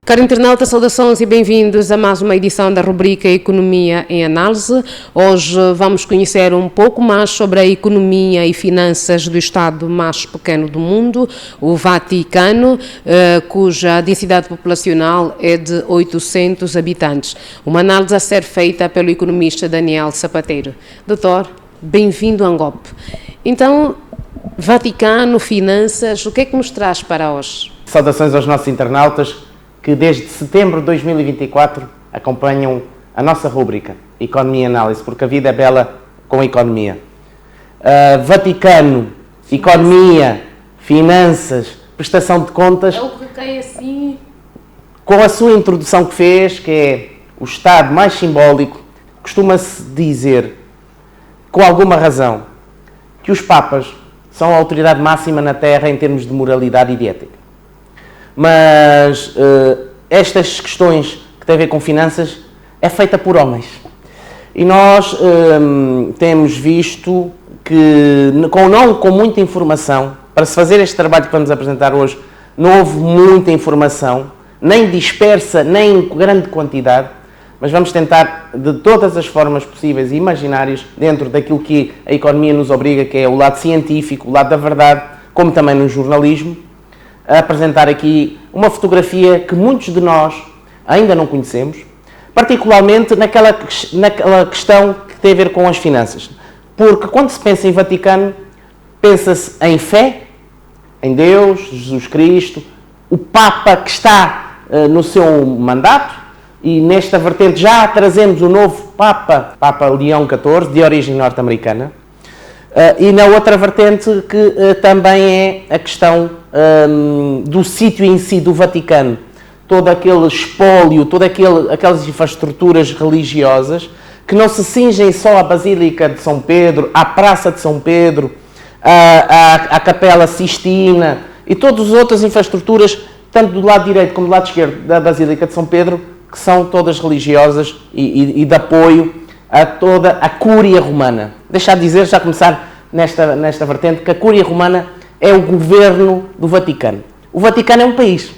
Caro internauta, saudações e bem-vindos a mais uma edição da rubrica Economia em Análise. Hoje vamos conhecer um pouco mais sobre a economia e finanças do Estado mais pequeno do mundo, o Vaticano, cuja densidade populacional é de 800 habitantes. Uma análise a ser feita pelo economista Daniel Sapateiro. Doutor, bem-vindo a Angop. Então, Vaticano, finanças, o que é que nos traz para hoje? Saudações aos nossos internautas que desde setembro de 2024 acompanham a nossa rúbrica Economia e Análise, porque a vida é bela com a economia. Vaticano, economia, finanças, prestação de contas. É o que cai assim. Com a sua introdução que fez, que é o Estado mais simbólico, costuma-se dizer, com alguma razão, que os Papas são a autoridade máxima na Terra em termos de moralidade e de ética. Mas estas questões que têm a ver com finanças é feita por homens. E nós temos visto que, não com muita informação, para se fazer este trabalho que vamos apresentar hoje, não houve muita informação, nem dispersa, nem em grande quantidade, mas vamos tentar, de todas as formas possíveis e imaginárias, dentro daquilo que a economia nos obriga, que é o lado científico, o lado da verdade, como também no jornalismo, a apresentar aqui uma fotografia que muitos de nós ainda não conhecemos, particularmente naquela questão que tem a ver com as finanças. Porque quando se pensa em Vaticano, pensa-se em fé, em Deus, Jesus Cristo, o Papa que está no seu mandato, e nesta vertente já trazemos o novo Papa, Papa Leão XIV, de origem norte-americana, e na outra vertente que também é a questão do sítio em si, do Vaticano, todo aquele espólio, todas aquelas infraestruturas religiosas que não se cingem só à Basílica de São Pedro, à Praça de São Pedro, à Capela Sistina e todas as outras infraestruturas, tanto do lado direito como do lado esquerdo da Basílica de São Pedro, que são todas religiosas e de apoio a toda a Cúria Romana. Deixar de dizer, já começar nesta vertente, que a Cúria Romana é o governo do Vaticano. O Vaticano é um país.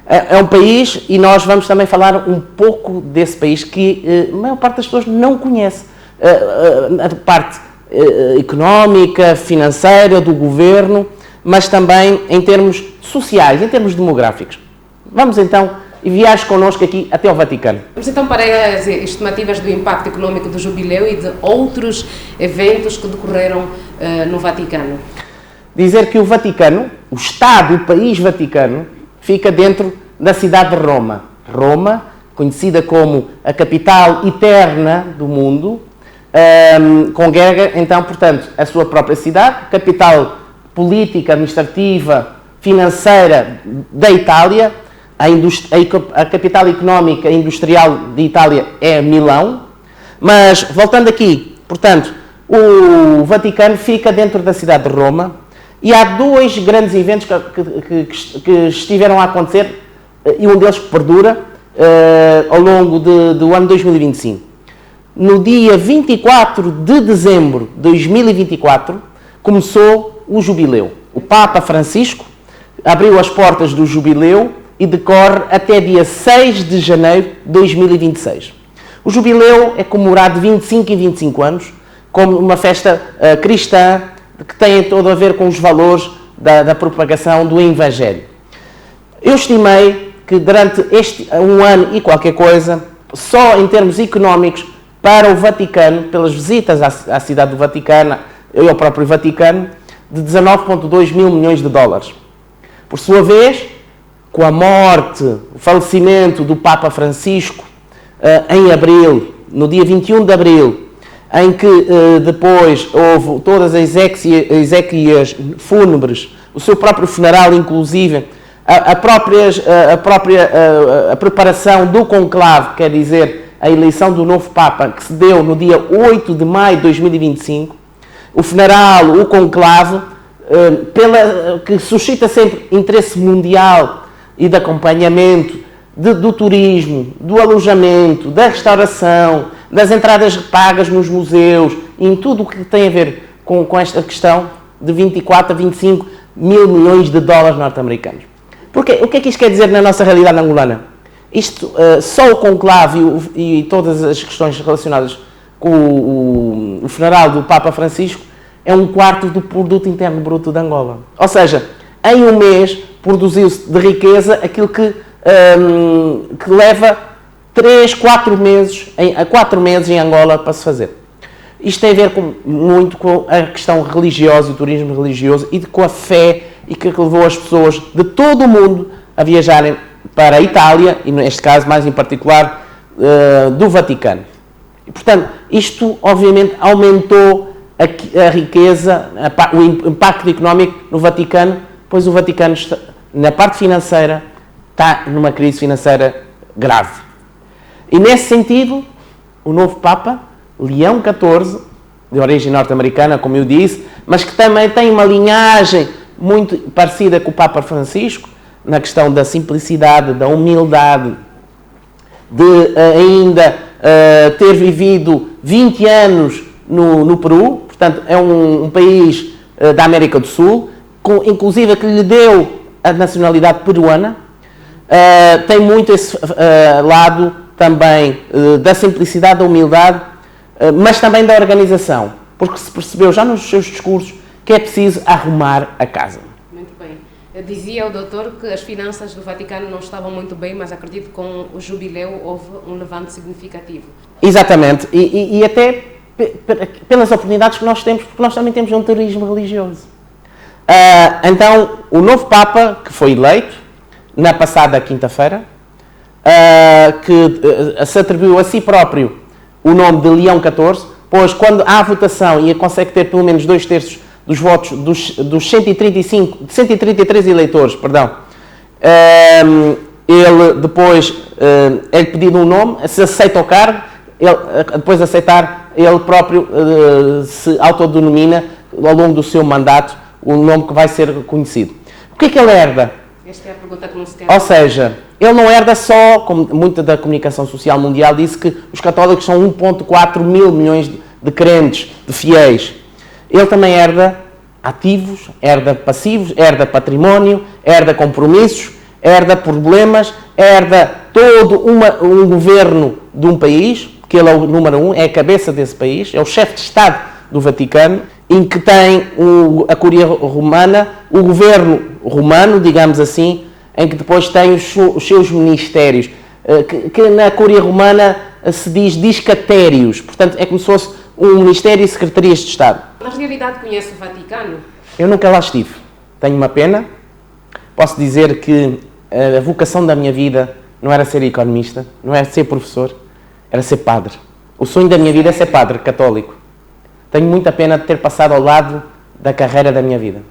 É um país e nós vamos também falar um pouco desse país que a maior parte das pessoas não conhece. A parte económica, financeira, do governo, mas também em termos sociais, em termos demográficos. Vamos então e viaje connosco aqui até ao Vaticano. Vamos então para as estimativas do impacto econômico do Jubileu e de outros eventos que decorreram no Vaticano. Dizer que o Vaticano, o Estado, o país Vaticano, fica dentro da cidade de Roma. Roma, conhecida como a capital eterna do mundo, congrega então, portanto, a sua própria cidade, capital política, administrativa, financeira da Itália. A capital económica e industrial de Itália é Milão, mas voltando aqui, portanto, o Vaticano fica dentro da cidade de Roma e há dois grandes eventos que estiveram a acontecer e um deles perdura ao longo do ano 2025. No dia 24 de dezembro de 2024 começou o Jubileu. O Papa Francisco abriu as portas do Jubileu e decorre até dia 6 de janeiro de 2026. O Jubileu é comemorado de 25 em 25 anos, como uma festa cristã que tem todo a ver com os valores da propagação do Evangelho. Eu estimei que durante um ano e qualquer coisa, só em termos económicos, para o Vaticano, pelas visitas à cidade do Vaticano e ao próprio Vaticano, de 19,2 mil milhões de dólares. Por sua vez, com a morte, o falecimento do Papa Francisco em abril, no dia 21 de abril, em que depois houve todas as exéquias fúnebres, o seu próprio funeral, inclusive, a preparação do conclave, quer dizer, a eleição do novo Papa, que se deu no dia 8 de maio de 2025, o funeral, o conclave, que suscita sempre interesse mundial e de acompanhamento, do turismo, do alojamento, da restauração, das entradas pagas nos museus, em tudo o que tem a ver com esta questão de 24 a 25 mil milhões de dólares norte-americanos. Porque o que é que isto quer dizer na nossa realidade angolana? Isto, só o conclave e todas as questões relacionadas com o funeral do Papa Francisco é 1/4 do produto interno bruto de Angola. Ou seja, em um mês produziu-se de riqueza aquilo que leva 4 meses em Angola para se fazer. Isto tem a ver muito com a questão religiosa, o turismo religioso e com a fé e que levou as pessoas de todo o mundo a viajarem para a Itália, e neste caso mais em particular do Vaticano. E, portanto, isto obviamente aumentou a riqueza, o impacto económico no Vaticano, pois o Vaticano, na parte financeira, está numa crise financeira grave. E nesse sentido, o novo Papa, Leão XIV, de origem norte-americana, como eu disse, mas que também tem uma linhagem muito parecida com o Papa Francisco, na questão da simplicidade, da humildade, de ainda ter vivido 20 anos no Peru, portanto é um país da América do Sul, inclusive que lhe deu a nacionalidade peruana, tem muito esse lado também da simplicidade, da humildade, mas também da organização, porque se percebeu já nos seus discursos que é preciso arrumar a casa. Muito bem. Dizia o doutor que as finanças do Vaticano não estavam muito bem, mas acredito que com o jubileu houve um levante significativo. Exatamente, e até pelas oportunidades que nós temos, porque nós também temos um turismo religioso. Então, o novo Papa, que foi eleito na passada quinta-feira, que se atribuiu a si próprio o nome de Leão XIV, pois quando há votação e consegue ter pelo menos 2/3 dos votos dos 133 eleitores, ele depois é pedido um nome, se aceita o cargo, depois de aceitar, ele próprio se autodenomina ao longo do seu mandato o nome que vai ser conhecido. O que é que ele herda? Esta é a pergunta que não se quer. Ou seja, ele não herda só, como muita da comunicação social mundial disse, que os católicos são 1,4 mil milhões de crentes, de fiéis. Ele também herda ativos, herda passivos, herda património, herda compromissos, herda problemas, herda todo um governo de um país, que ele é o número 1, é a cabeça desse país, é o chefe de Estado do Vaticano, em que tem a Curia Romana, o governo romano, digamos assim, em que depois tem os seus ministérios, que na Curia Romana se diz discatérios, portanto é como se fosse um Ministério e Secretarias de Estado. Na realidade conhece o Vaticano? Eu nunca lá estive. Tenho uma pena. Posso dizer que a vocação da minha vida não era ser economista, não era ser professor, era ser padre. O sonho da minha vida é ser padre católico. Tenho muita pena de ter passado ao lado da carreira da minha vida.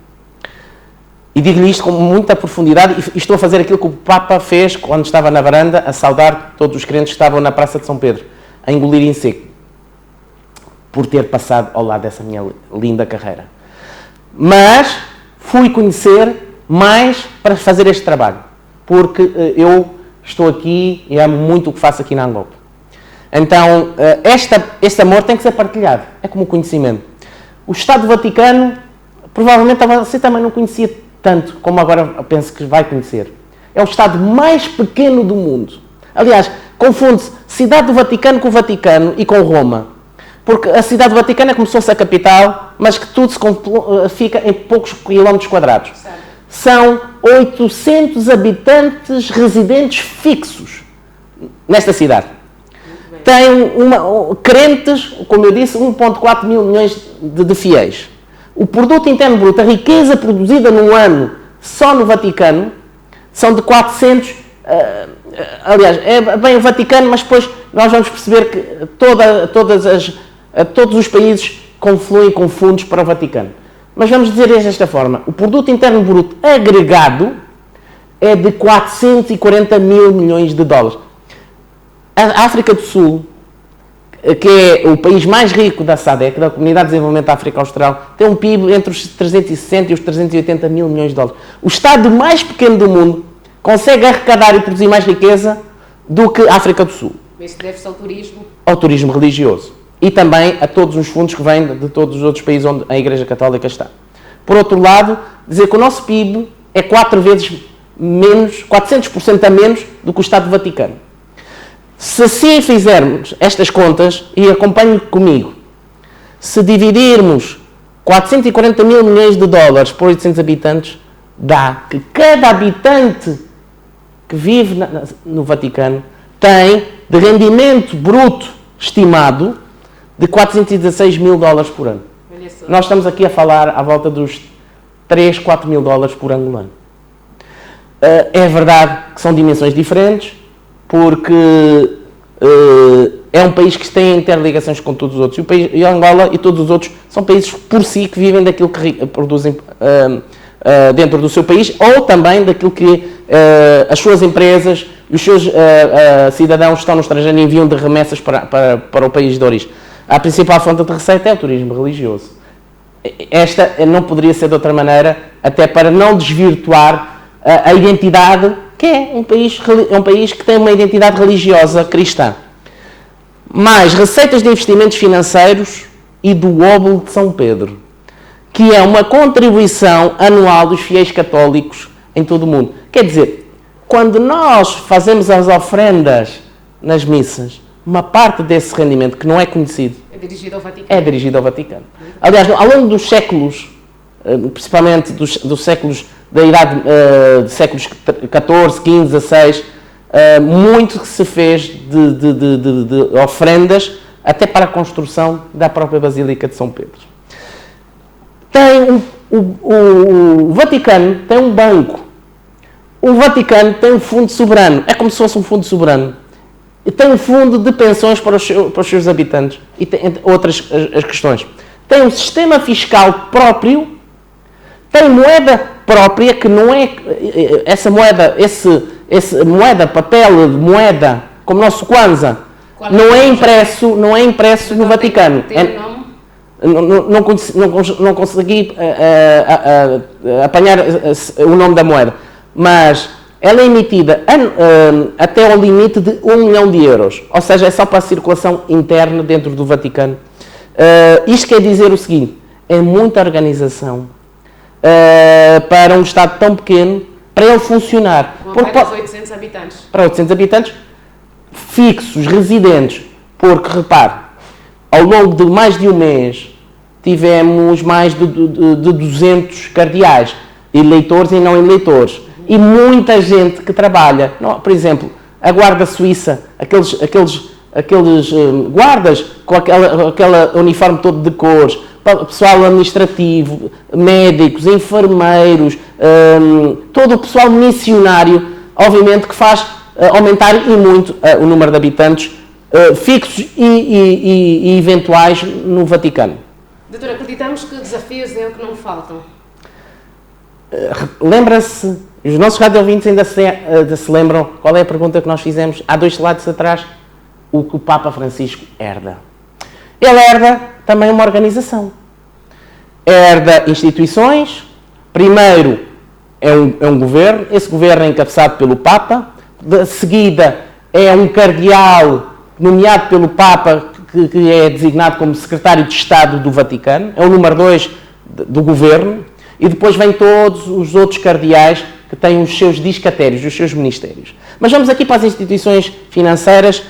E digo-lhe isto com muita profundidade e estou a fazer aquilo que o Papa fez quando estava na varanda a saudar todos os crentes que estavam na Praça de São Pedro, a engolir em seco, por ter passado ao lado dessa minha linda carreira. Mas fui conhecer mais para fazer este trabalho, porque eu estou aqui e amo muito o que faço aqui na Angola. Então, este amor tem que ser partilhado, é como o conhecimento. O Estado do Vaticano, provavelmente você também não conhecia tanto como agora penso que vai conhecer. É o Estado mais pequeno do mundo. Aliás, confunde-se Cidade do Vaticano com o Vaticano e com Roma. Porque a Cidade do Vaticano é como se fosse a capital, mas que tudo fica em poucos quilómetros quadrados. Certo. São 800 habitantes residentes fixos nesta cidade. Tem crentes, como eu disse, 1,4 mil milhões de fiéis. O produto interno bruto, a riqueza produzida no ano só no Vaticano, são de 400... aliás, é bem o Vaticano, mas depois nós vamos perceber que todos os países confluem com fundos para o Vaticano. Mas vamos dizer desta forma, o produto interno bruto agregado é de 440 mil milhões de dólares. A África do Sul, que é o país mais rico da SADC, da Comunidade de Desenvolvimento da África Austral, tem um PIB entre os 360 e os 380 mil milhões de dólares. O Estado mais pequeno do mundo consegue arrecadar e produzir mais riqueza do que a África do Sul. Isso deve-se ao turismo? Ao turismo religioso. E também a todos os fundos que vêm de todos os outros países onde a Igreja Católica está. Por outro lado, dizer que o nosso PIB é 4 vezes menos, 400% a menos do que o Estado do Vaticano. Se assim fizermos estas contas, e acompanhe comigo, se dividirmos 440 mil milhões de dólares por 800 habitantes, dá que cada habitante que vive no Vaticano tem de rendimento bruto estimado de 416 mil dólares por ano. Nós estamos aqui a falar à volta dos 3, 4 mil dólares por angolano. É verdade que são dimensões diferentes, porque é um país que tem interligações com todos os outros. E Angola e todos os outros são países por si que vivem daquilo que produzem dentro do seu país, ou também daquilo que as suas empresas e os seus cidadãos que estão no estrangeiro enviam de remessas para o país de origem. A principal fonte de receita é o turismo religioso. Esta não poderia ser de outra maneira, até para não desvirtuar a identidade, que é um país que tem uma identidade religiosa cristã. Mais receitas de investimentos financeiros e do Óbolo de São Pedro, que é uma contribuição anual dos fiéis católicos em todo o mundo. Quer dizer, quando nós fazemos as ofrendas nas missas, uma parte desse rendimento, que não é conhecido, é dirigido ao Vaticano. É dirigido ao Vaticano. Aliás, ao longo dos séculos, principalmente dos séculos da idade de séculos XIV, XV, XVI, muito que se fez de ofrendas até para a construção da própria Basílica de São Pedro. O Vaticano tem um banco. O Vaticano tem um fundo soberano. É como se fosse um fundo soberano. E tem um fundo de pensões para os seus habitantes. E tem outras as questões. Tem um sistema fiscal próprio. Tem moeda própria, que não é essa moeda, moeda, papel de moeda, como o nosso Kwanza, não é impresso no Vaticano. Não consegui apanhar o nome da moeda, mas ela é emitida até ao limite de 1 milhão de euros, ou seja, é só para a circulação interna dentro do Vaticano. Isto quer dizer o seguinte, é muita organização para um Estado tão pequeno, para ele funcionar. Para 800 habitantes. Para 800 habitantes fixos, residentes, porque, repare, ao longo de mais de um mês, tivemos mais de 200 cardeais, eleitores e não eleitores, e muita gente que trabalha. Por exemplo, a Guarda Suíça, aqueles guardas com aquela uniforme todo de cores, pessoal administrativo, médicos, enfermeiros, todo o pessoal missionário, obviamente que faz aumentar e muito o número de habitantes fixos e eventuais no Vaticano. Doutor, acreditamos que desafios é o que não faltam? Lembra-se, os nossos radiovintes ainda se lembram qual é a pergunta que nós fizemos há 2 slides atrás? O que o Papa Francisco herda. Ele herda também uma organização. Herda instituições. Primeiro é um governo. Esse governo é encabeçado pelo Papa. De seguida é um cardeal nomeado pelo Papa, que é designado como secretário de Estado do Vaticano. É o número 2 do governo. E depois vêm todos os outros cardeais que têm os seus discatérios, os seus ministérios. Mas vamos aqui para as instituições financeiras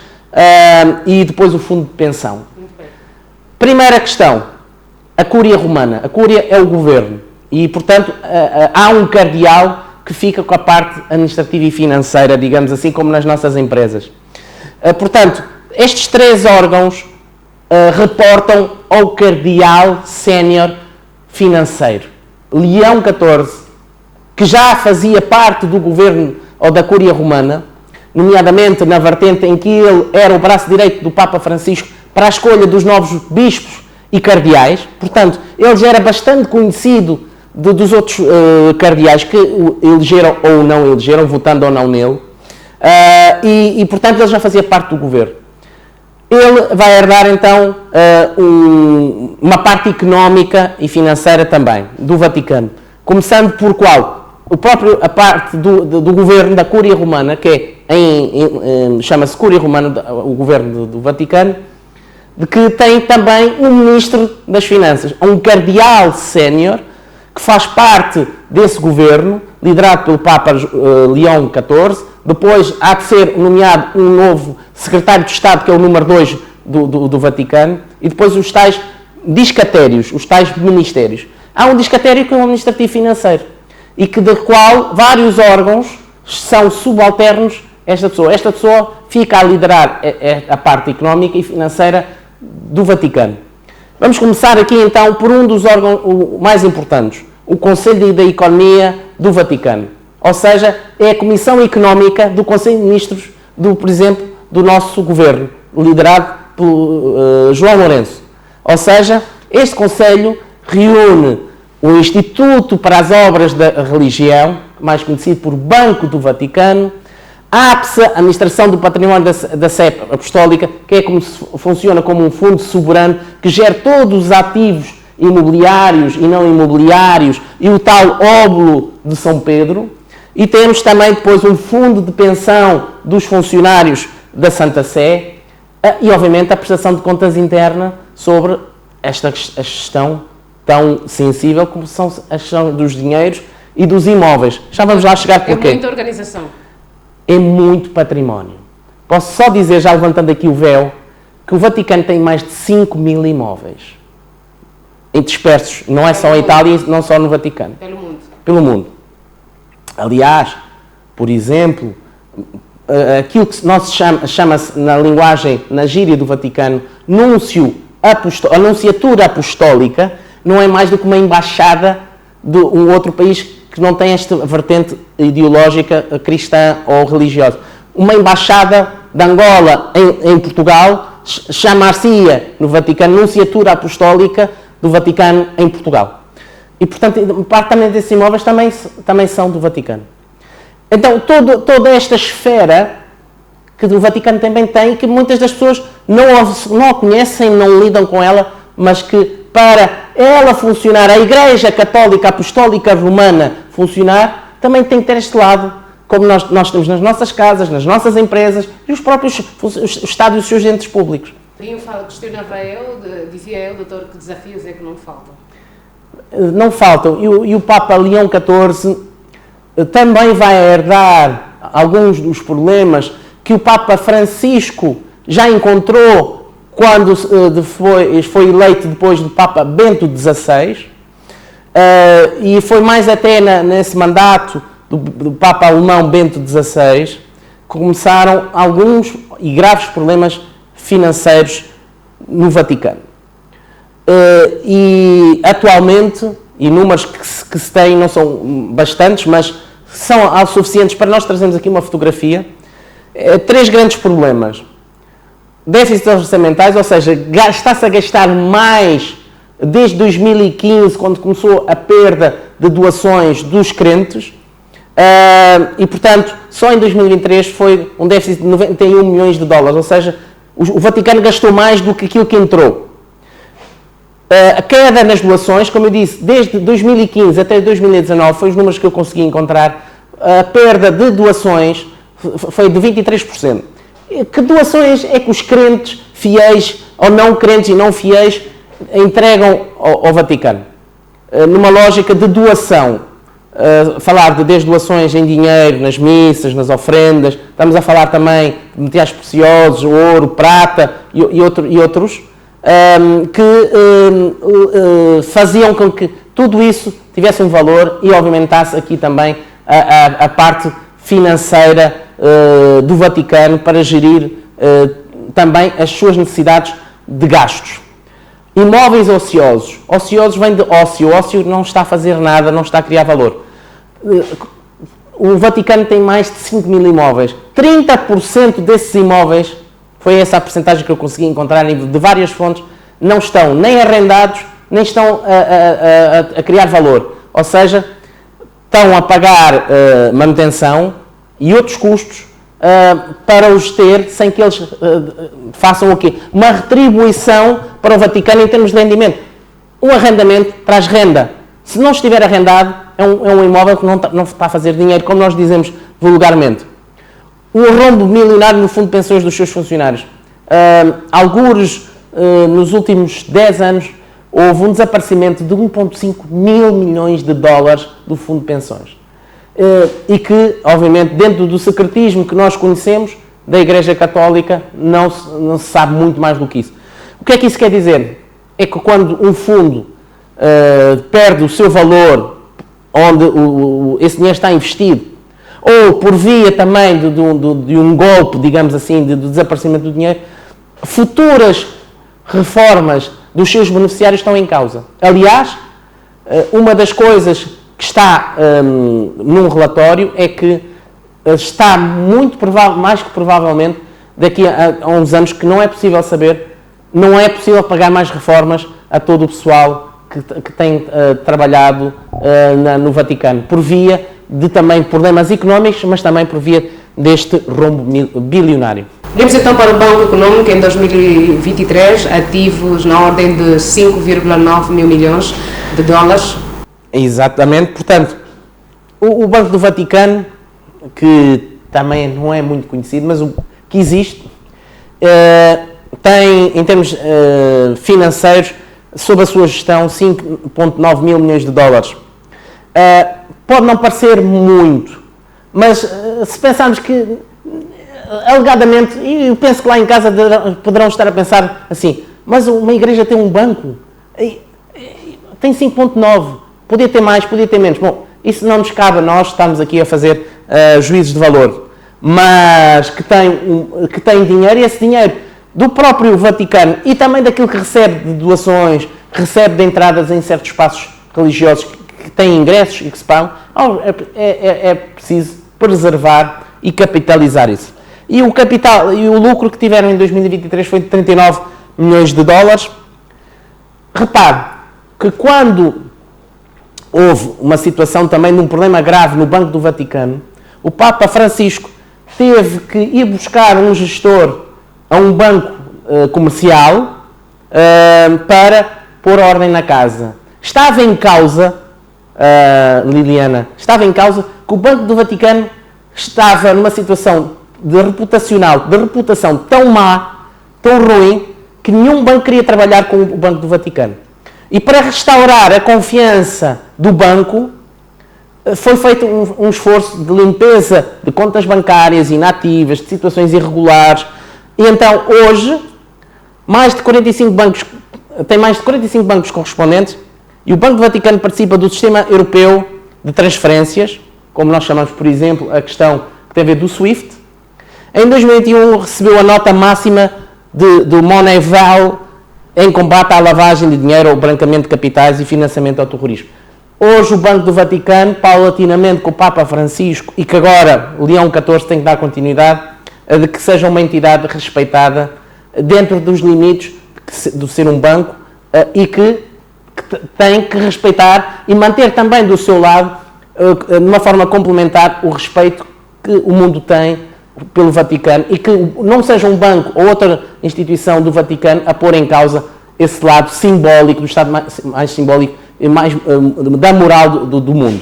e depois o fundo de pensão. Primeira questão, a Cúria Romana. A Cúria é o governo e, portanto, há um cardeal que fica com a parte administrativa e financeira, digamos assim, como nas nossas empresas. Portanto, estes 3 órgãos reportam ao cardeal sénior financeiro. Leão XIV, que já fazia parte do governo ou da Cúria Romana, nomeadamente na vertente em que ele era o braço direito do Papa Francisco para a escolha dos novos bispos e cardeais. Portanto, ele já era bastante conhecido dos outros cardeais que elegeram ou não elegeram, votando ou não nele. Portanto, ele já fazia parte do governo. Ele vai herdar, então, uma parte económica e financeira também, do Vaticano. Começando por qual? A parte do governo da Cúria Romana, que chama-se Cúria Romana, o governo do Vaticano, de que tem também um ministro das Finanças, um cardeal sénior, que faz parte desse governo, liderado pelo Papa Leão XIV. Depois há de ser nomeado um novo secretário de Estado, que é o número 2 do Vaticano, e depois os tais discatérios, os tais ministérios. Há um discatério que é o administrativo financeiro, e que de qual vários órgãos são subalternos a esta pessoa. Esta pessoa fica a liderar a parte económica e financeira do Vaticano. Vamos começar aqui então por um dos órgãos mais importantes, o Conselho da Economia do Vaticano. Ou seja, é a Comissão Económica do Conselho de Ministros, por exemplo, do nosso governo, liderado por João Lourenço. Ou seja, este Conselho reúne o Instituto para as Obras da Religião, mais conhecido por Banco do Vaticano, a APSA, Administração do Património da Sé Apostólica, que é como funciona como um fundo soberano que gera todos os ativos imobiliários e não imobiliários e o tal óbolo de São Pedro. E temos também depois um fundo de pensão dos funcionários da Santa Sé e, obviamente, a prestação de contas interna sobre a gestão tão sensível como são a gestão dos dinheiros e dos imóveis. Já vamos lá chegar porquê. É muita organização. É muito património. Posso só dizer, já levantando aqui o véu, que o Vaticano tem mais de 5 mil imóveis. Dispersos, não é só em Itália, não só no Vaticano. Pelo mundo. Pelo mundo. Aliás, por exemplo, aquilo que chama-se na linguagem, na gíria do Vaticano, anunciatura apostólica, não é mais do que uma embaixada de um outro país que não tem esta vertente ideológica cristã ou religiosa. Uma embaixada de Angola em Portugal chamar-se-ia no Vaticano Anunciatura Apostólica do Vaticano em Portugal. E, portanto, parte também desses imóveis também são do Vaticano. Então, toda esta esfera que o Vaticano também tem, que muitas das pessoas não a conhecem, não lidam com ela, mas que para ela funcionar, a Igreja Católica Apostólica Romana funcionar, também tem que ter este lado, como nós temos nas nossas casas, nas nossas empresas e os próprios Estados e os seus entes públicos. Questionava dizia eu, doutor, que desafios é que não faltam? Não faltam. E o Papa Leão XIV também vai herdar alguns dos problemas que o Papa Francisco já encontrou quando foi eleito depois do Papa Bento XVI, e foi mais até nesse mandato do Papa alemão Bento XVI que começaram alguns e graves problemas financeiros no Vaticano. E atualmente, e números que se têm não são bastantes, mas são suficientes para nós trazermos aqui uma fotografia. 3 grandes problemas. Déficits orçamentais, ou seja, está-se a gastar mais desde 2015, quando começou a perda de doações dos crentes, e portanto, só em 2023 foi um déficit de 91 milhões de dólares, ou seja, o Vaticano gastou mais do que aquilo que entrou. A queda nas doações, como eu disse, desde 2015 até 2019, foi os números que eu consegui encontrar, a perda de doações foi de 23%. Que doações é que os crentes fiéis, ou não crentes e não fiéis, entregam ao Vaticano? Numa lógica de doação, falar desde doações em dinheiro, nas missas, nas ofrendas, estamos a falar também de materiais preciosos, ouro, prata e outros, que faziam com que tudo isso tivesse um valor e aumentasse aqui também a parte financeira do Vaticano para gerir também as suas necessidades de gastos. Imóveis ociosos. Ociosos vem de ócio. Ócio não está a fazer nada, não está a criar valor. O Vaticano tem mais de 5 mil imóveis. 30% desses imóveis, foi essa a percentagem que eu consegui encontrar de várias fontes, não estão nem arrendados, nem estão a criar valor. Ou seja, estão a pagar manutenção e outros custos para os ter, sem que eles façam o quê? Uma retribuição para o Vaticano em termos de rendimento. Um arrendamento traz renda. Se não estiver arrendado, é um imóvel que não está a fazer dinheiro, como nós dizemos vulgarmente. O rombo milionário no fundo de pensões dos seus funcionários. Algures, nos últimos 10 anos, houve um desaparecimento de 1,5 mil milhões de dólares do Fundo de Pensões. E que, obviamente, dentro do secretismo que nós conhecemos da Igreja Católica, não se sabe muito mais do que isso. O que é que isso quer dizer? É que quando um fundo perde o seu valor, onde esse dinheiro está investido, ou por via também de um golpe, digamos assim, do desaparecimento do dinheiro, futuras reformas dos seus beneficiários estão em causa. Aliás, uma das coisas que está num relatório é que está muito provável, mais que provavelmente, daqui a uns anos, que não é possível saber, não é possível pagar mais reformas a todo o pessoal que tem trabalhado no Vaticano, por via de também problemas económicos, mas também por via deste rombo bilionário. Iremos então para o Banco Econômico em 2023, ativos na ordem de 5,9 mil milhões de dólares. Exatamente, portanto, o Banco do Vaticano, que também não é muito conhecido, mas que existe, tem, em termos financeiros, sob a sua gestão, 5,9 mil milhões de dólares. Pode não parecer muito, mas se pensarmos que, alegadamente, e eu penso que lá em casa poderão estar a pensar assim, mas uma igreja tem um banco, tem 5,9, podia ter mais, podia ter menos. Bom, isso não nos cabe a nós, estamos aqui a fazer juízos de valor, mas que tem dinheiro, e esse dinheiro do próprio Vaticano e também daquilo que recebe de doações, que recebe de entradas em certos espaços religiosos que têm ingressos e que se pagam, é preciso preservar e capitalizar isso. E o lucro que tiveram em 2023 foi de 39 milhões de dólares. Repare que quando houve uma situação também de um problema grave no Banco do Vaticano, o Papa Francisco teve que ir buscar um gestor a um banco comercial para pôr ordem na casa. Estava em causa, Liliana, estava em causa que o Banco do Vaticano estava numa situação de reputação tão má, tão ruim, que nenhum banco queria trabalhar com o Banco do Vaticano. E para restaurar a confiança do banco, foi feito um esforço de limpeza de contas bancárias inativas, de situações irregulares. E então, hoje, tem mais de 45 bancos correspondentes, e o Banco do Vaticano participa do sistema europeu de transferências, como nós chamamos, por exemplo, a questão que tem a ver do SWIFT. Em 2021 recebeu a nota máxima do Moneyval em combate à lavagem de dinheiro, ao branqueamento de capitais e financiamento ao terrorismo. Hoje o Banco do Vaticano, paulatinamente com o Papa Francisco, e que agora o Leão XIV tem que dar continuidade, de que seja uma entidade respeitada dentro dos limites de ser um banco, e que tem que respeitar e manter também do seu lado, de uma forma complementar, o respeito que o mundo tem pelo Vaticano, e que não seja um banco ou outra instituição do Vaticano a pôr em causa esse lado simbólico, do Estado mais simbólico e mais da moral do mundo.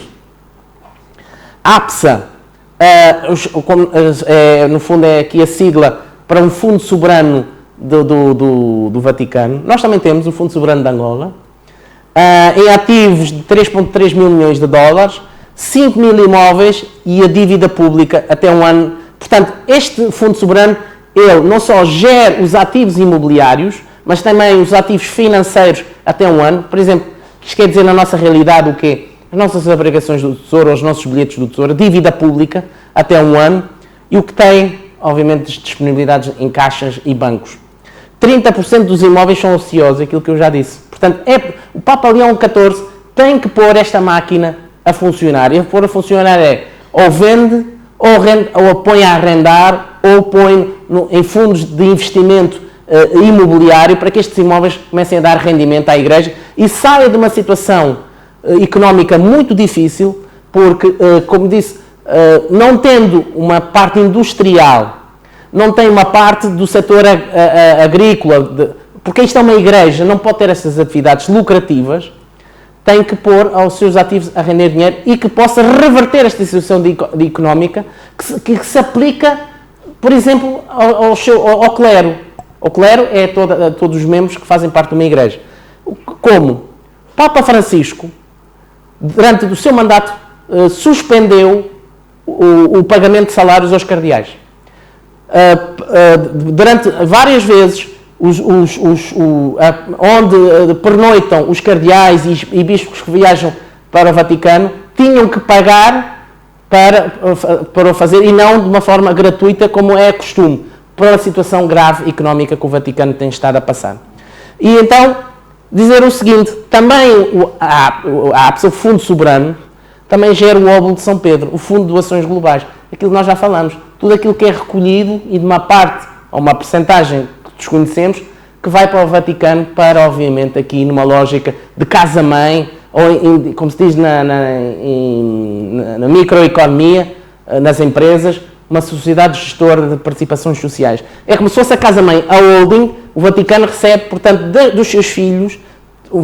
APSA, no fundo é aqui a sigla para um fundo soberano do Vaticano. Nós também temos o Fundo Soberano de Angola, em ativos de 3,3 mil milhões de dólares, 5 mil imóveis e a dívida pública até um ano. Portanto, este Fundo Soberano, ele não só gera os ativos imobiliários, mas também os ativos financeiros até um ano. Por exemplo, isto quer dizer na nossa realidade o quê? As nossas obrigações do Tesouro, os nossos bilhetes do Tesouro, dívida pública até um ano, e o que tem, obviamente, disponibilidades em caixas e bancos. 30% dos imóveis são ociosos, aquilo que eu já disse. Portanto, o Papa Leão XIV tem que pôr esta máquina a funcionar. E pôr a funcionar ou vende, ou põe a arrendar, ou põe em fundos de investimento imobiliário, para que estes imóveis comecem a dar rendimento à Igreja e saia de uma situação económica muito difícil, porque, como disse, não tendo uma parte industrial, não tem uma parte do setor agrícola, porque isto é uma igreja, não pode ter essas atividades lucrativas, tem que pôr aos seus ativos a render dinheiro e que possa reverter esta situação económica que se aplica, por exemplo, ao clero. O clero é todos os membros que fazem parte de uma igreja. Como Papa Francisco, durante o seu mandato, suspendeu o pagamento de salários aos cardeais. Durante várias vezes, onde pernoitam os cardeais e bispos que viajam para o Vaticano, tinham que pagar para o fazer, e não de uma forma gratuita, como é costume, para a situação grave económica que o Vaticano tem estado a passar. E então, dizer o seguinte, também o Fundo Soberano também gera o óbolo de São Pedro, o Fundo de Doações Globais, aquilo que nós já falamos, tudo aquilo que é recolhido e de uma parte, ou uma percentagem que desconhecemos, que vai para o Vaticano para, obviamente, aqui numa lógica de casa-mãe, ou como se diz na microeconomia, nas empresas, uma sociedade gestora de participações sociais. É como se fosse a casa-mãe, a holding, o Vaticano recebe, portanto, dos seus filhos,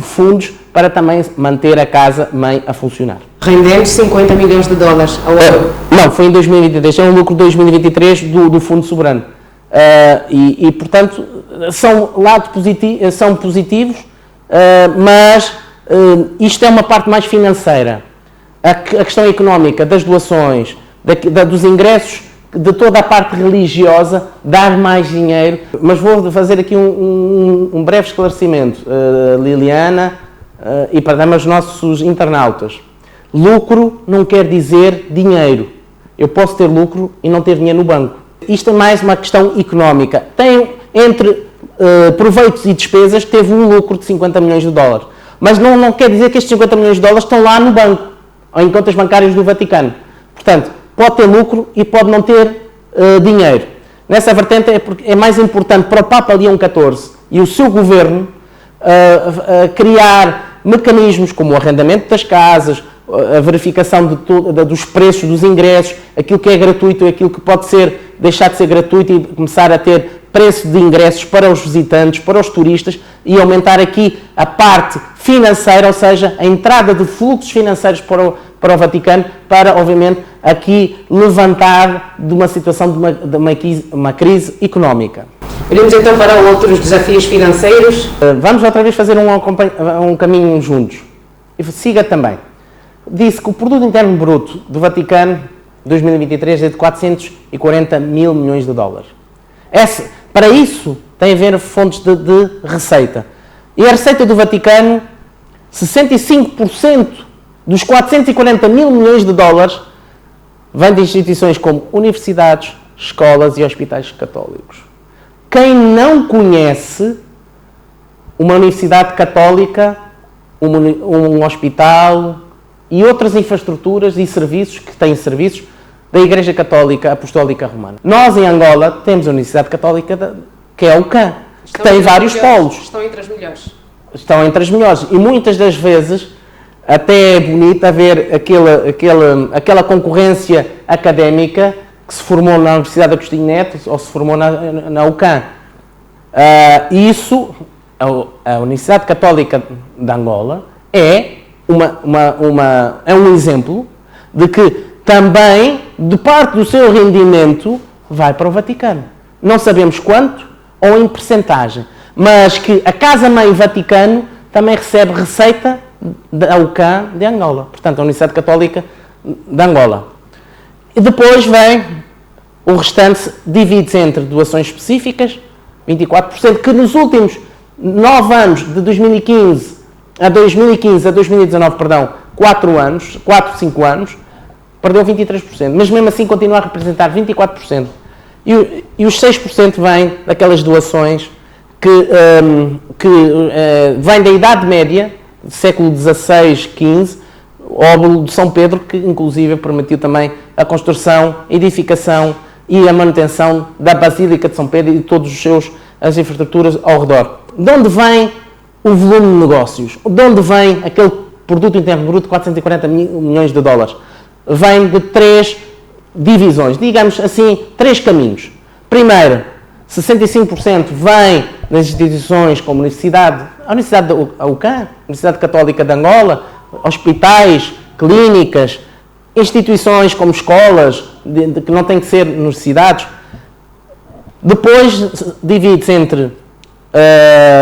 fundos para também manter a casa-mãe a funcionar. Rendendo 50 milhões de dólares ao ano. Não, foi em 2023, é um lucro de 2023 do Fundo Soberano. Portanto, são positivos, mas isto é uma parte mais financeira. A questão económica das doações, dos ingressos, de toda a parte religiosa, dar mais dinheiro. Mas vou fazer aqui um breve esclarecimento, Liliana, e para os nossos internautas. Lucro não quer dizer dinheiro. Eu posso ter lucro e não ter dinheiro no banco. Isto é mais uma questão económica. Entre proveitos e despesas, teve um lucro de 50 milhões de dólares. Mas não quer dizer que estes 50 milhões de dólares estão lá no banco, ou em contas bancárias do Vaticano. Portanto, pode ter lucro e pode não ter dinheiro. Nessa vertente é mais importante para o Papa Leão XIV e o seu governo criar mecanismos como o arrendamento das casas, a verificação dos preços dos ingressos, aquilo que é gratuito e aquilo que pode deixar de ser gratuito e começar a ter preço de ingressos para os visitantes, para os turistas, e aumentar aqui a parte financeira, ou seja, a entrada de fluxos financeiros para o Vaticano, para, obviamente, aqui levantar de uma situação de uma crise económica. Iremos então para outros desafios financeiros. Vamos outra vez fazer um caminho juntos. E siga também. Disse que o produto interno bruto do Vaticano 2023 é de 440 mil milhões de dólares. Para isso tem a ver fontes de receita. E a receita do Vaticano, 65% dos 440 mil milhões de dólares vem de instituições como universidades, escolas e hospitais católicos. Quem não conhece uma universidade católica, um hospital e outras infraestruturas e serviços que têm serviços da Igreja Católica Apostólica Romana. Nós, em Angola, temos a Universidade Católica, que é a UCAM, que tem vários polos. Estão entre as melhores. Estão entre as melhores. E muitas das vezes até é bonito haver aquela concorrência académica que se formou na Universidade Agostinho Neto ou se formou na UCAM. A Universidade Católica de Angola é um exemplo de que também, de parte do seu rendimento, vai para o Vaticano. Não sabemos quanto ou em percentagem, mas que a Casa-Mãe Vaticano também recebe receita da UCAM de Angola, portanto, a Universidade Católica de Angola. E depois vem o restante, divide-se entre doações específicas, 24%, que nos últimos 9 anos, de 2015 a 2019, 5 anos, perdeu 23%, mas mesmo assim continua a representar 24%. E os 6% vêm daquelas doações que vêm da Idade Média, do século XVI, XV, o óbolo de São Pedro, que inclusive permitiu também a construção, edificação e a manutenção da Basílica de São Pedro e de todas as infraestruturas ao redor. De onde vem o volume de negócios? De onde vem aquele produto interno bruto de 440 milhões de dólares? Vem de 3 divisões, digamos assim, 3 caminhos. Primeiro, 65% vem das instituições como a Universidade da UCAM, Universidade Católica de Angola, hospitais, clínicas, instituições como escolas, que não têm que ser universidades. Depois divide-se entre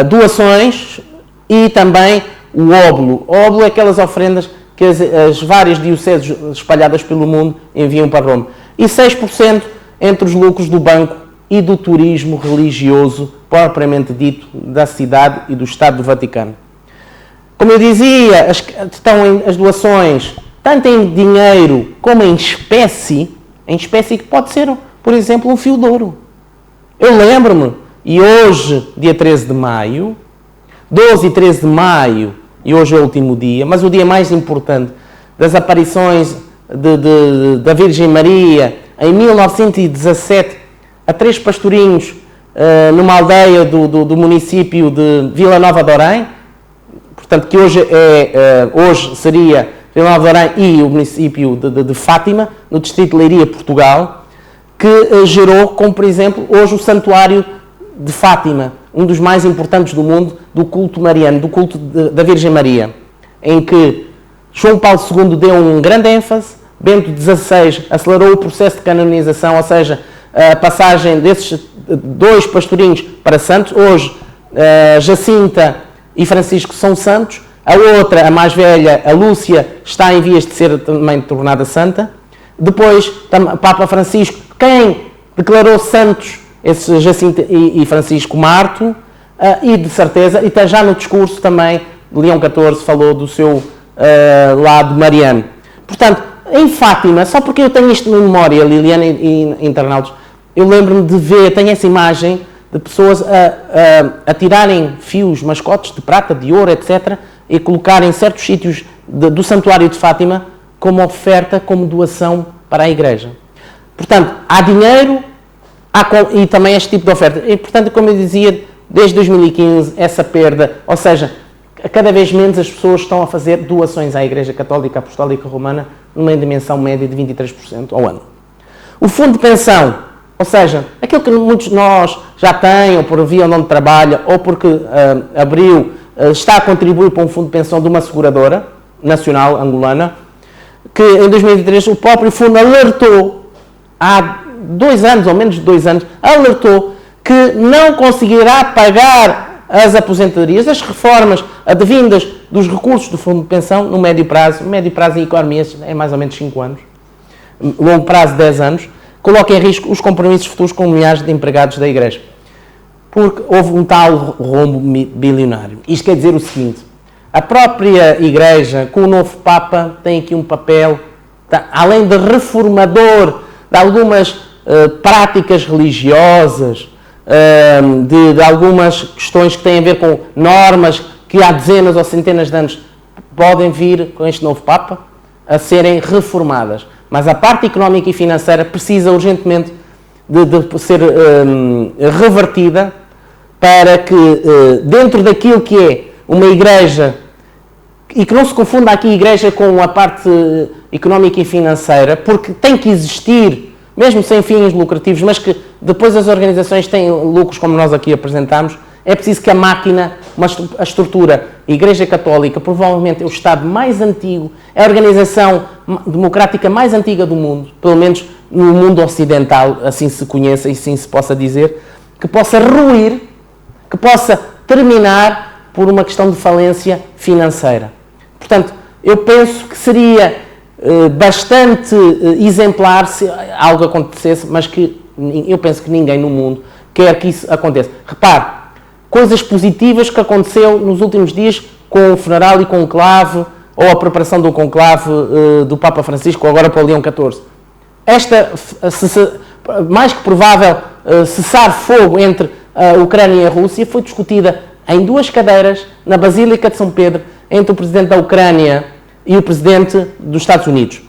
doações e também o óbolo. O óbolo é aquelas ofrendas que as várias dioceses espalhadas pelo mundo enviam para Roma. E 6% entre os lucros do banco e do turismo religioso, propriamente dito, da cidade e do Estado do Vaticano. Como eu dizia, estão as doações, tanto em dinheiro como em espécie que pode ser, por exemplo, um fio de ouro. Eu lembro-me, e hoje, dia 13 de maio, 12 e 13 de maio, e hoje é o último dia, mas o dia mais importante das aparições da Virgem Maria, em 1917, a 3 pastorinhos, numa aldeia do município de Vila Nova de Orém, portanto, que hoje seria Vila Nova de Orém e o município de Fátima, no distrito de Leiria, Portugal, que gerou, como por exemplo, hoje o Santuário de Fátima, um dos mais importantes do mundo, do culto mariano, do culto da Virgem Maria, em que João Paulo II deu um grande ênfase, Bento XVI acelerou o processo de canonização, ou seja, a passagem desses 2 pastorinhos para santos. Hoje, Jacinta e Francisco são santos, a outra, a mais velha, a Lúcia, está em vias de ser também tornada santa. Depois, Papa Francisco, quem declarou santos esses Jacinta e Francisco Marto, e de certeza, e está já no discurso também, Leão XIV falou do seu lado mariano. Portanto, em Fátima, só porque eu tenho isto na memória, Liliana e internautas, eu lembro-me de ver, tenho essa imagem de pessoas a tirarem fios, mascotes de prata, de ouro, etc., e colocarem em certos sítios do Santuário de Fátima como oferta, como doação para a Igreja. Portanto, há dinheiro e também este tipo de oferta. E, portanto, como eu dizia, desde 2015, essa perda, ou seja, cada vez menos as pessoas estão a fazer doações à Igreja Católica Apostólica Romana numa dimensão média de 23% ao ano. O fundo de pensão, ou seja, aquilo que muitos de nós já têm, ou por via onde trabalha, ou porque abriu, está a contribuir para um fundo de pensão de uma seguradora nacional angolana, que em 2003 o próprio fundo alertou, há 2 anos, ou menos de 2 anos, alertou que não conseguirá pagar as aposentadorias, as reformas advindas dos recursos do fundo de pensão no médio prazo em economias é mais ou menos 5 anos, longo prazo 10 anos, coloca em risco os compromissos futuros com milhares de empregados da Igreja. Porque houve um tal rombo bilionário. Isto quer dizer o seguinte, a própria Igreja, com o novo Papa, tem aqui um papel, além de reformador de algumas práticas religiosas, de algumas questões que têm a ver com normas que há dezenas ou centenas de anos podem vir, com este novo Papa, a serem reformadas. Mas a parte económica e financeira precisa urgentemente de ser revertida para que, dentro daquilo que é uma Igreja, e que não se confunda aqui a Igreja com a parte económica e financeira, porque tem que existir, mesmo sem fins lucrativos, mas que depois as organizações têm lucros, como nós aqui apresentamos, é preciso que a máquina, a estrutura, a Igreja Católica, provavelmente é o Estado mais antigo, é a organização democrática mais antiga do mundo, pelo menos no mundo ocidental, assim se conheça e assim se possa dizer, que possa ruir, que possa terminar por uma questão de falência financeira. Portanto, eu penso que seria bastante exemplar se algo acontecesse, mas que eu penso que ninguém no mundo quer que isso aconteça. Repare, coisas positivas que aconteceu nos últimos dias com o funeral e conclave, ou a preparação do conclave do Papa Francisco, agora para o Leão XIV. Esta, mais que provável, cessar-fogo entre a Ucrânia e a Rússia foi discutida em 2 cadeiras na Basílica de São Pedro entre o Presidente da Ucrânia e o Presidente dos Estados Unidos,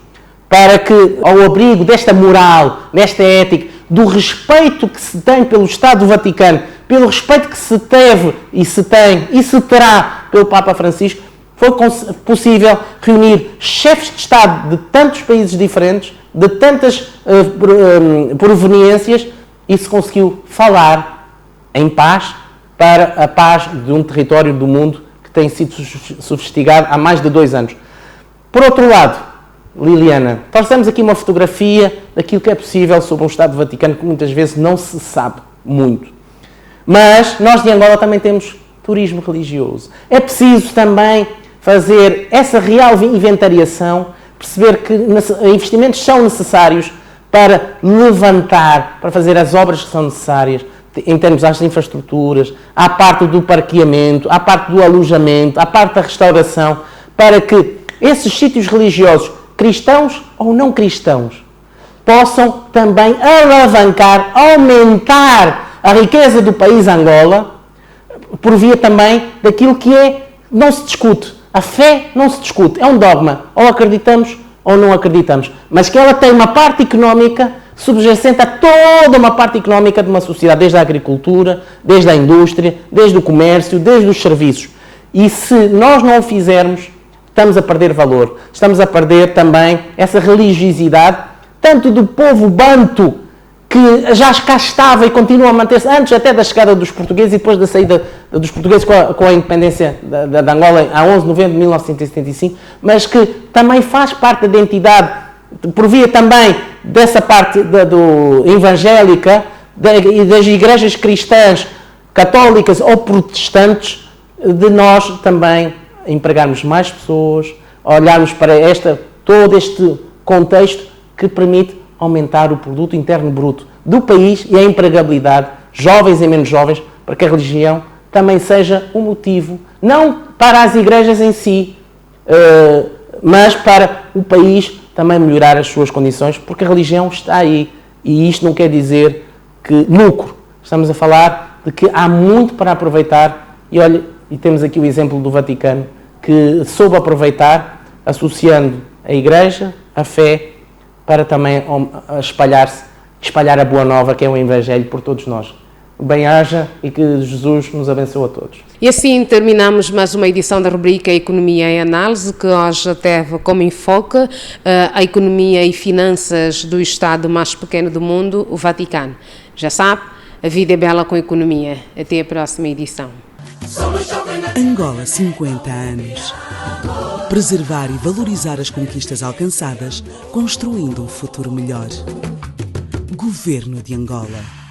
para que, ao abrigo desta moral, desta ética, do respeito que se tem pelo Estado do Vaticano, pelo respeito que se teve e se tem e se terá pelo Papa Francisco, foi possível reunir chefes de Estado de tantos países diferentes, de tantas proveniências, e se conseguiu falar em paz para a paz de um território do mundo que tem sido sofisticado há mais de 2 anos. Por outro lado, Liliana, trouxemos aqui uma fotografia daquilo que é possível sobre um Estado do Vaticano que muitas vezes não se sabe muito. Mas nós de Angola também temos turismo religioso. É preciso também fazer essa real inventariação, perceber que investimentos são necessários para levantar, para fazer as obras que são necessárias, em termos das infraestruturas, à parte do parqueamento, à parte do alojamento, à parte da restauração, para que esses sítios religiosos, cristãos ou não cristãos, possam também alavancar, aumentar a riqueza do país Angola, por via também daquilo que não se discute. A fé não se discute, é um dogma. Ou acreditamos ou não acreditamos. Mas que ela tem uma parte económica subjacente a toda uma parte económica de uma sociedade, desde a agricultura, desde a indústria, desde o comércio, desde os serviços. E se nós não o fizermos, estamos a perder valor. Estamos a perder também essa religiosidade, tanto do povo banto, que já cá estava e continua a manter-se, antes até da chegada dos portugueses e depois da saída dos portugueses com a independência da Angola, a 11 de novembro de 1975, mas que também faz parte da identidade, por via também dessa parte evangélica e das igrejas cristãs, católicas ou protestantes, de nós também empregarmos mais pessoas, olharmos para todo este contexto que permite aumentar o produto interno bruto do país e a empregabilidade, jovens e menos jovens, para que a religião também seja um motivo, não para as igrejas em si, mas para o país também melhorar as suas condições, porque a religião está aí. E isto não quer dizer que lucro. Estamos a falar de que há muito para aproveitar e, olha, e temos aqui o exemplo do Vaticano, que soube aproveitar, associando a igreja, a fé, para também espalhar a boa nova, que é o Evangelho, por todos nós. Bem-haja e que Jesus nos abençoe a todos. E assim terminamos mais uma edição da rubrica Economia e Análise, que hoje teve como enfoque a economia e finanças do Estado mais pequeno do mundo, o Vaticano. Já sabe, a vida é bela com a economia. Até a próxima edição. Angola 50 anos. Preservar e valorizar as conquistas alcançadas, construindo um futuro melhor. Governo de Angola.